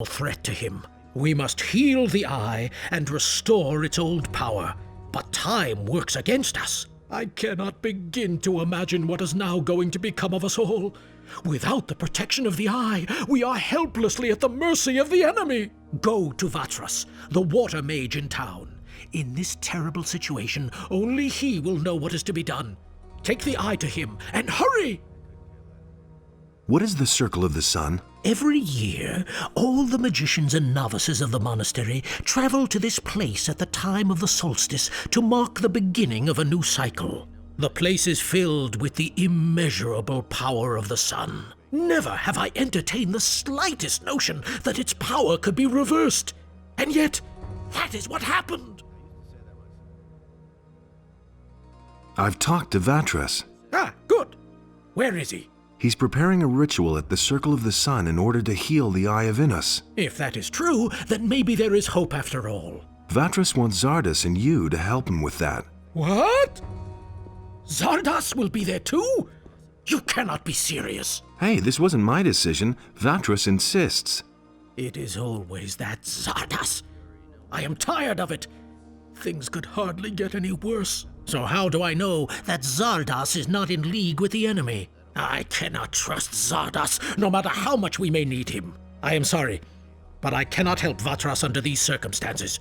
threat to him. We must heal the eye and restore its old power. But time works against us. I cannot begin to imagine what is now going to become of us all. Without the protection of the eye, we are helplessly at the mercy of the enemy. Go to Vatras, the water mage in town. In this terrible situation, only he will know what is to be done. Take the eye to him, and hurry! What is the Circle of the Sun? Every year, all the magicians and novices of the monastery travel to this place at the time of the solstice to mark the beginning of a new cycle. The place is filled with the immeasurable power of the sun. Never have I entertained the slightest notion that its power could be reversed. And yet, that is what happened. I've talked to Vatras. Ah, good. Where is he? He's preparing a ritual at the Circle of the Sun in order to heal the Eye of Inus. If that is true, then maybe there is hope after all. Vatras wants Zardas and you to help him with that. What? Zardas will be there too? You cannot be serious. Hey, this wasn't my decision. Vatras insists. It is always that Zardas. I am tired of it. Things could hardly get any worse. So how do I know that Zardas is not in league with the enemy? I cannot trust Zardas, no matter how much we may need him. I am sorry, but I cannot help Vatras under these circumstances.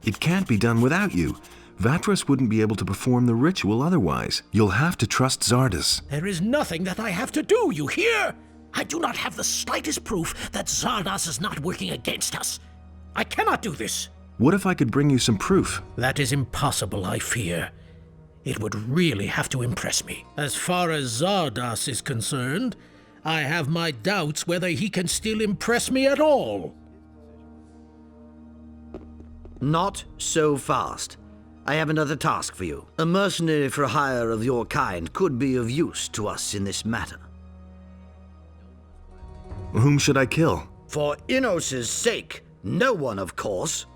It can't be done without you. Vatras wouldn't be able to perform the ritual otherwise. You'll have to trust Zardas. There is nothing that I have to do, you hear? I do not have the slightest proof that Zardas is not working against us. I cannot do this. What if I could bring you some proof? That is impossible, I fear. It would really have to impress me. As far as Zardas is concerned, I have my doubts whether he can still impress me at all. Not so fast. I have another task for you. A mercenary for hire of your kind could be of use to us in this matter. Whom should I kill? For Inos's sake, no one, of course.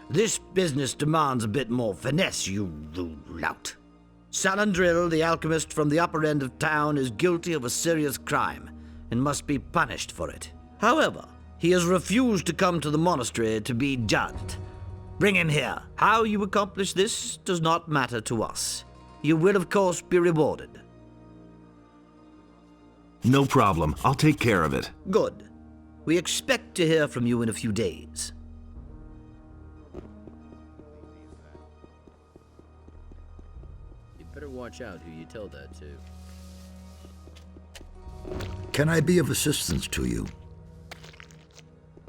This business demands a bit more finesse, you lout. Salandril, the alchemist from the upper end of town, is guilty of a serious crime and must be punished for it. However, he has refused to come to the monastery to be judged. Bring him here. How you accomplish this does not matter to us. You will, of course, be rewarded. No problem. I'll take care of it. Good. We expect to hear from you in a few days. Better watch out who you tell that to. Can I be of assistance to you?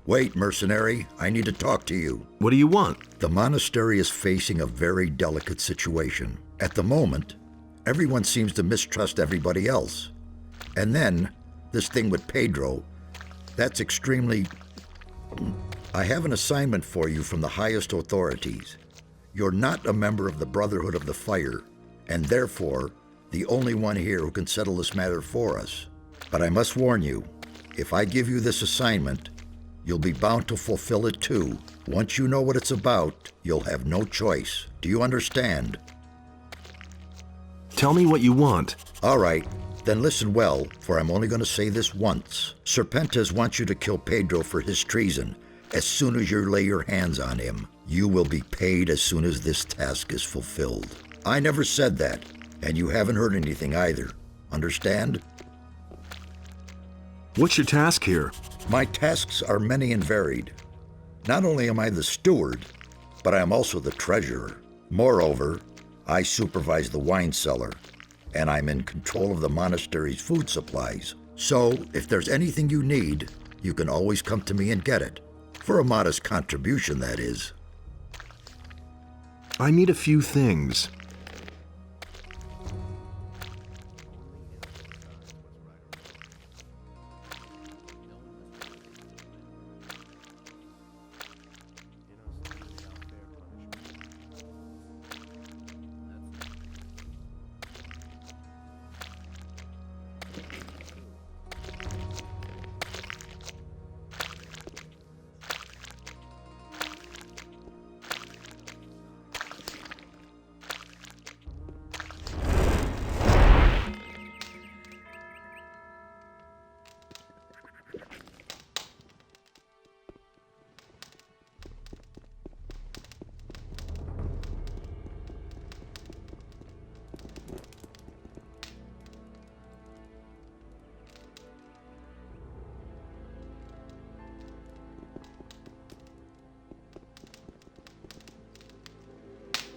Wait, mercenary. I need to talk to you. What do you want? The monastery is facing a very delicate situation. At the moment, everyone seems to mistrust everybody else. And then, this thing with Pedro, that's extremely... I have an assignment for you from the highest authorities. You're not a member of the Brotherhood of the Fire, and therefore, the only one here who can settle this matter for us. But I must warn you, if I give you this assignment, you'll be bound to fulfill it too. Once you know what it's about, you'll have no choice. Do you understand? Tell me what you want. All right, then listen well, for I'm only going to say this once. Serpentis wants you to kill Pedro for his treason. As soon as you lay your hands on him, you will be paid as soon as this task is fulfilled. I never said that, and you haven't heard anything either. Understand? What's your task here? My tasks are many and varied. Not only am I the steward, but I am also the treasurer. Moreover, I supervise the wine cellar, and I'm in control of the monastery's food supplies. So, if there's anything you need, you can always come to me and get it. For a modest contribution, that is. I need a few things.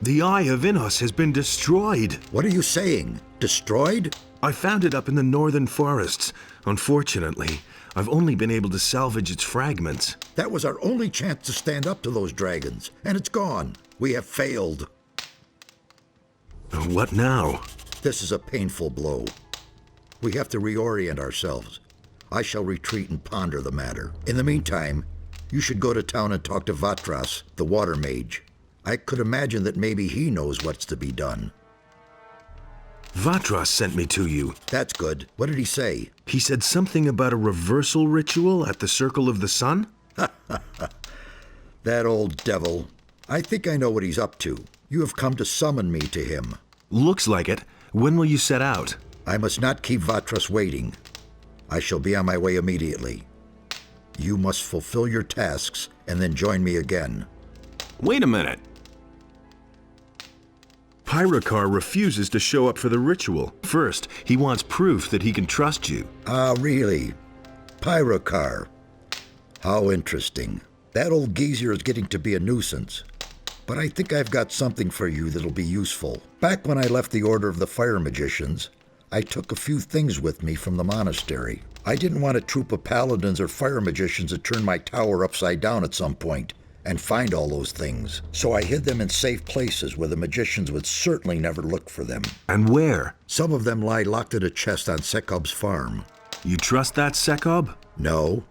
The Eye of Innos has been destroyed. What are you saying? Destroyed? I found it up in the northern forests. Unfortunately, I've only been able to salvage its fragments. That was our only chance to stand up to those dragons, and it's gone. We have failed. What now? This is a painful blow. We have to reorient ourselves. I shall retreat and ponder the matter. In the meantime, you should go to town and talk to Vatras, the water mage. I could imagine that maybe he knows what's to be done. Vatras sent me to you. That's good. What did he say? He said something about a reversal ritual at the Circle of the Sun? That old devil. I think I know what he's up to. You have come to summon me to him. Looks like it. When will you set out? I must not keep Vatras waiting. I shall be on my way immediately. You must fulfill your tasks and then join me again. Wait a minute. Pyrakar refuses to show up for the ritual. First, he wants proof that he can trust you. Ah, really? Pyrakar. How interesting. That old geezer is getting to be a nuisance. But I think I've got something for you that'll be useful. Back when I left the Order of the Fire Magicians, I took a few things with me from the monastery. I didn't want a troop of paladins or fire magicians to turn my tower upside down at some point and find all those things. So I hid them in safe places where the magicians would certainly never look for them. And where? Some of them lie locked in a chest on Sekob's farm. You trust that Sekob? No,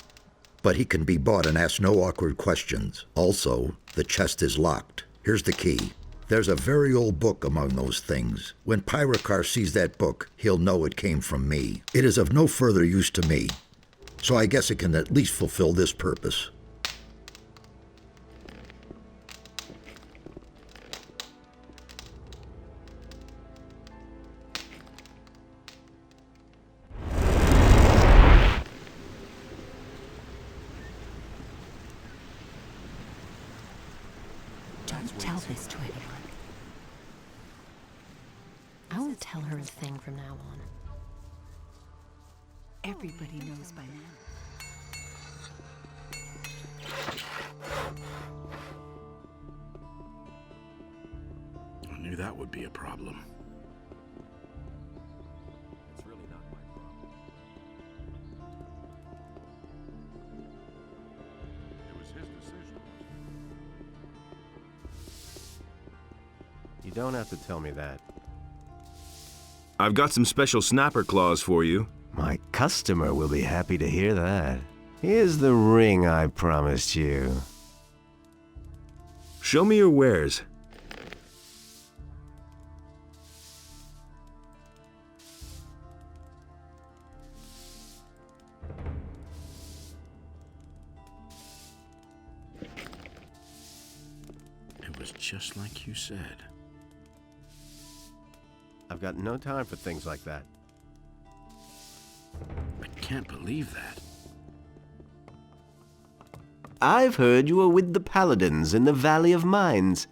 but he can be bought and ask no awkward questions. Also, the chest is locked. Here's the key. There's a very old book among those things. When Pyrakar sees that book, he'll know it came from me. It is of no further use to me, so I guess it can at least fulfill this purpose. Don't tell this to anyone. I won't tell her a thing from now on. Everybody knows by now. I knew that would be a problem. It's really not my problem. It was his decision. You don't have to tell me that. I've got some special snapper claws for you. My customer will be happy to hear that. Here's the ring I promised you. Show me your wares. It was just like you said. I've got no time for things like that. I can't believe that. I've heard you are with the Paladins in the Valley of Mines.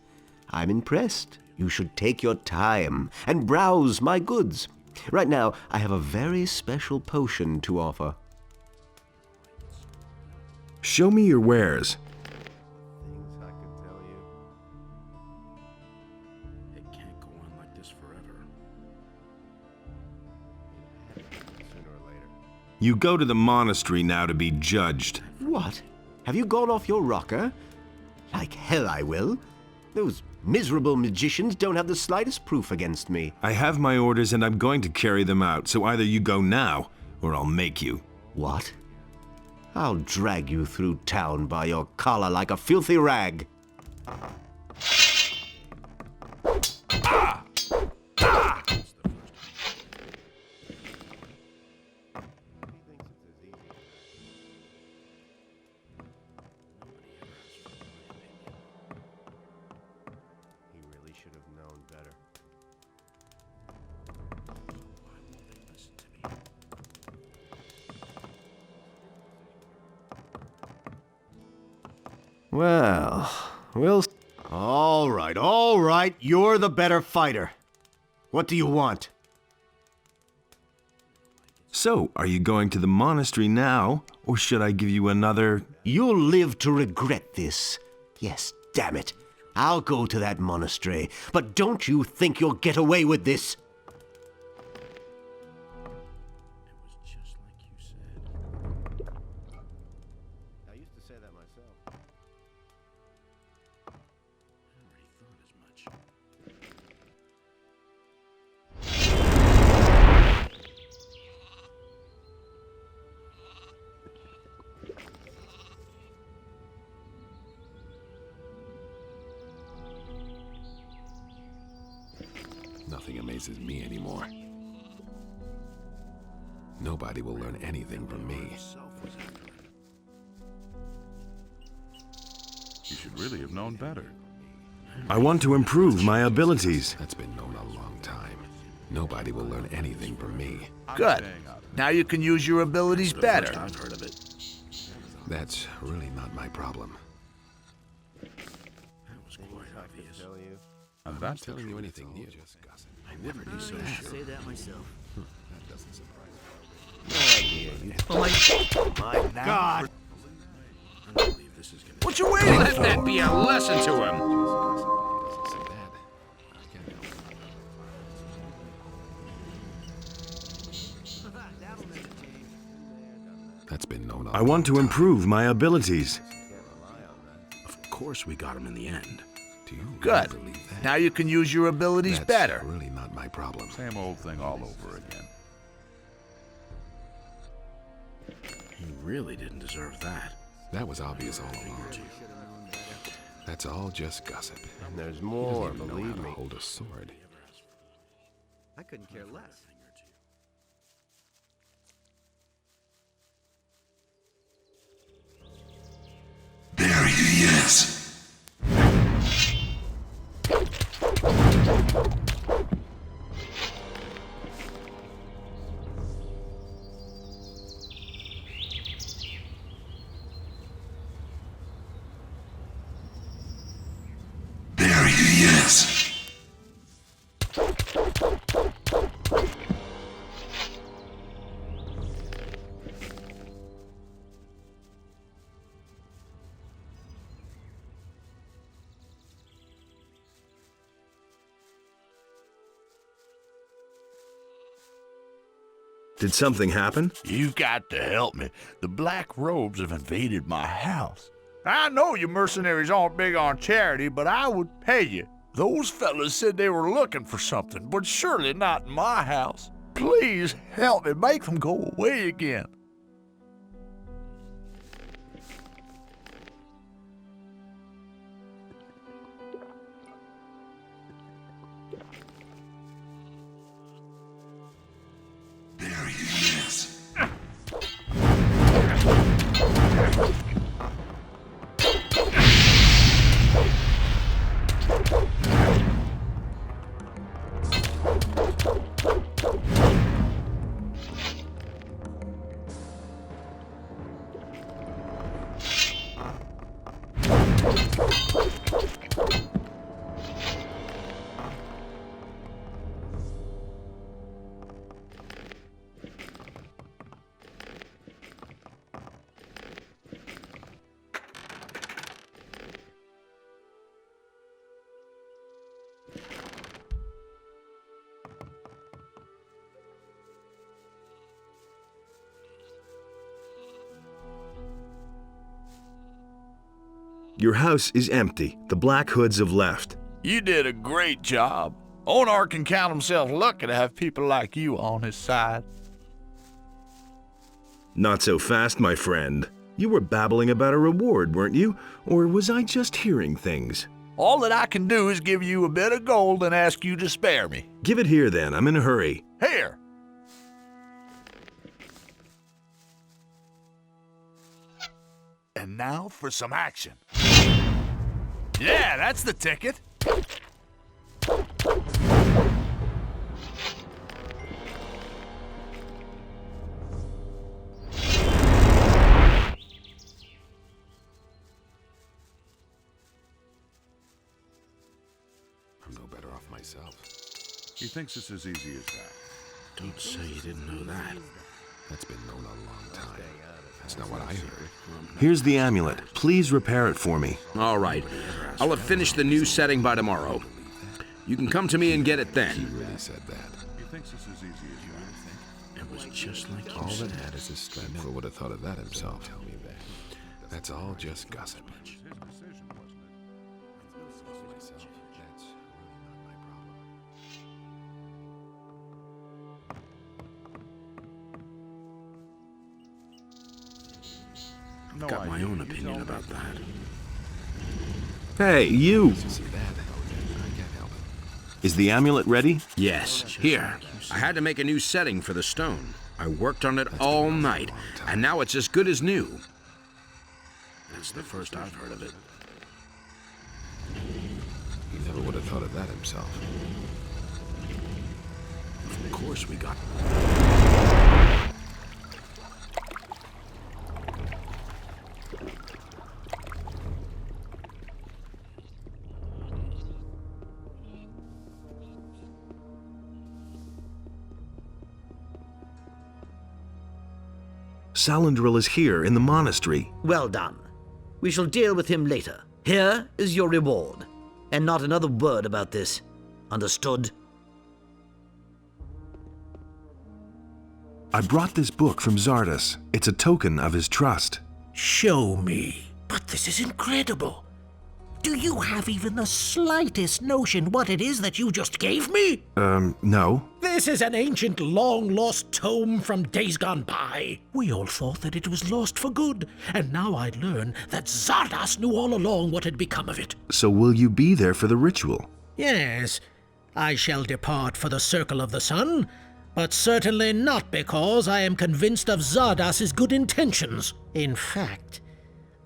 I'm impressed. You should take your time and browse my goods. Right now, I have a very special potion to offer. Show me your wares. Things I could tell you. It can't go on like this forever. Sooner or later. You go to the monastery now to be judged. What? Have you gone off your rocker? Like hell I will. Those miserable magicians don't have the slightest proof against me. I have my orders and I'm going to carry them out, so either you go now, or I'll make you. What? I'll drag you through town by your collar like a filthy rag. He really should have known better. Well, we'll... All right, you're the better fighter. What do you want? So, are you going to the monastery now, or should I give you another... You'll live to regret this. Yes, damn it. I'll go to that monastery, but don't you think you'll get away with this? Just like you said. I used to say that myself. I already thought as much. Nothing amazes me anymore. Nobody will learn anything from me. You should really have known better. I want to improve my abilities. That's been known a long time. Nobody will learn anything from me. Good. Now you can use your abilities better. I've heard of it. That's really not my problem. That was quite obvious. Tell you. And that's the Telling you truth. anything new, just gossip. I wouldn't be so sure. Say that myself. That doesn't surprise No idea. You Oh my God! I don't believe this is gonna. What you waiting Let for? that be a lesson to him. me. Doesn't say that. I can't help it. That's been known. I want to improve my abilities. Of course, we got him in the end. Do you Good. really believe that? Now you can use your abilities That's better. really not my problem. Same old thing all over again. He really didn't deserve that. That was obvious all along. That's all just gossip. And there's He doesn't more, even know how believe to me. hold a sword. I couldn't care less. There he is. There he is. Did something happen? You've got to help me. The Black Robes have invaded my house. I know you mercenaries aren't big on charity, but I would pay you. Those fellas said they were looking for something, but surely not in my house. Please help me make them go away again. There he is. Your house is empty. The Black Hoods have left. You did a great job. Onar can count himself lucky to have people like you on his side. Not so fast, my friend. You were babbling about a reward, weren't you? Or was I just hearing things? All that I can do is give you a bit of gold and ask you to spare me. Give it here then. I'm in a hurry. Here. And now for some action. Yeah, that's the ticket. I'm no better off myself. He thinks it's as easy as that. Don't say you didn't know that. That's been known a long time. That's not what I heard. Here's the amulet. Please repair it for me. All right. I'll have finished the new setting by tomorrow. You can come to me and get it then. Really said that. He thinks it's as easy as that. It was just like you All said. that had is his strength. Never would have thought of that himself. Tell me that. That's all just gossip. His decision, wasn't it? That's really not my problem. No Got my idea. own You opinion tell about me. that. Hey, you! You see that? I can't help it. Is the amulet ready? Yes, here. I had to make a new setting for the stone. I worked on it all night, and now it's as good as new. That's the first I've heard of it. He never would have thought of that himself. Of course we got... Salandril is here in the monastery. Well done. We shall deal with him later. Here is your reward. And not another word about this. Understood? I brought this book from Zardas. It's a token of his trust. Show me. But this is incredible. Do you have even the slightest notion what it is that you just gave me? No. This is an ancient, long-lost tome from days gone by. We all thought that it was lost for good, and now I learn that Zardas knew all along what had become of it. So will you be there for the ritual? Yes, I shall depart for the Circle of the Sun, but certainly not because I am convinced of Zardas's good intentions. In fact,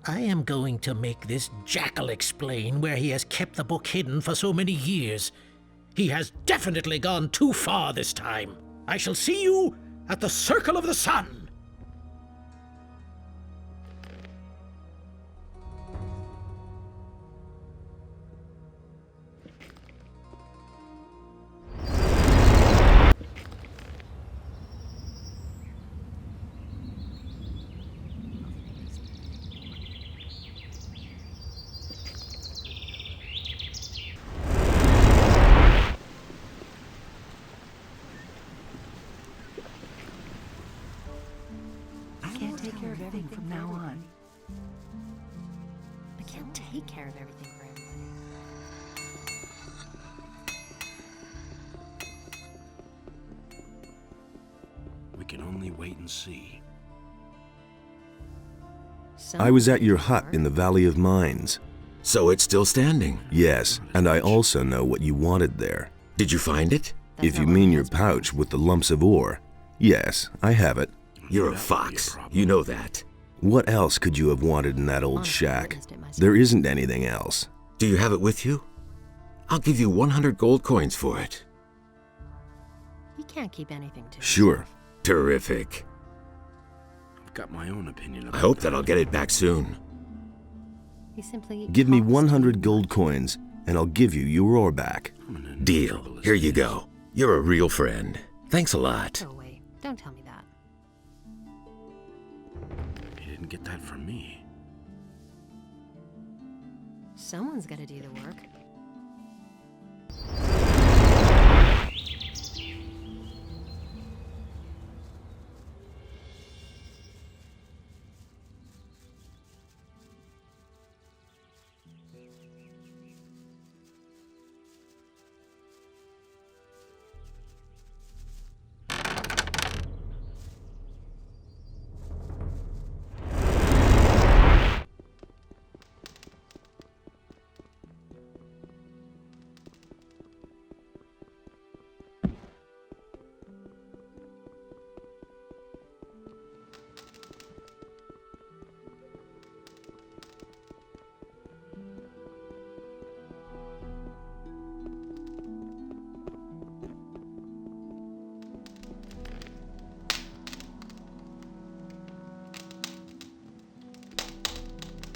I am going to make this jackal explain where he has kept the book hidden for so many years. He has definitely gone too far this time. I shall see you at the Circle of the Sun. I can't take care of everything from now on. I can't take care of everything for everybody. We can only wait and see. I was at your hut in the Valley of Mines. So it's still standing? Yes, and I also know what you wanted there. Did you find it? If you mean your pouch with the lumps of ore, yes, I have it. You're a fox. You know that. What else could you have wanted in that old shack? There isn't anything else. Do you have it with you? I'll give you 100 gold coins for it. He can't keep anything to Sure. Terrific. I've got my own opinion about I hope that I'll get it back soon. He simply Give me 100 gold coins, and I'll give you your ore back. Deal. Here you go. You're a real friend. Thanks a lot. Go away. Don't tell me that. You didn't get that from me. Someone's got to do the work.